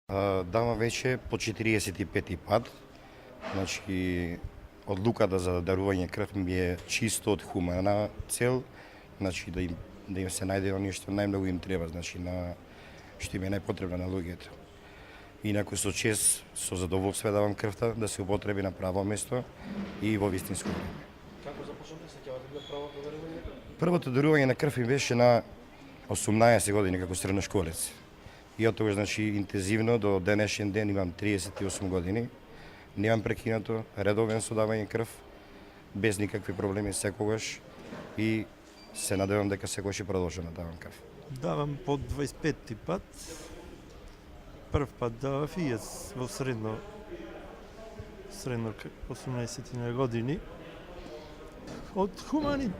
Давам веќе по 45 пат. Значи, одлуката за дарување крв ми е чисто од хумана цел, значи да им се најде оние што најмногу им треба, значи на што им е најпотребно на луѓето. Инаку со чест, со задоволство давам крвта да се употреби на право место и во вистинско време. Како започнавте, сеќавате ли правото дарување? Првото дарување на крв ми беше на 18 години како средношколец. И од тогаш, значи, интензивно до денешен ден имам 38 години. Немам прекинато, редовен со давање крв, без никакви проблеми секогаш и се надевам дека секогаш ќе продолжам да давам крв. Давам по 25 пат. Прв пат давав и јас во средно 18 години. Од хумани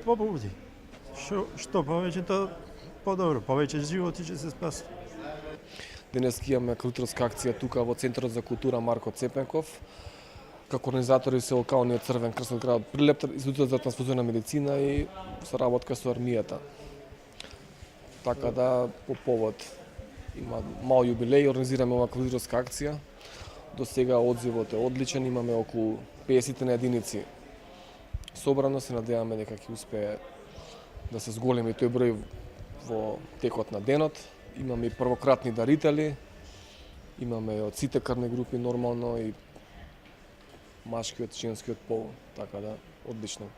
побуди. Што повеќе, то подобро, повеќе животи ќе се спаси. Денес имаме културска акција тука во Центарот за култура Марко Цепенков. Како организатори се локалниот Црвен крст од градот Прилеп, Институтот за трансфузионна медицина и соработка со армијата. Така да, по повод има мал јубилеј, организираме ова културска акција. До сега одзивот е одличен, имаме околу 50 на единици собрано, се надеваме дека ќе успее да се зголеми тој број во текот на денот. Имаме и првократни дарители, имаме од сите крвни групи нормално и машкиот, женскиот пол, така да, одлично.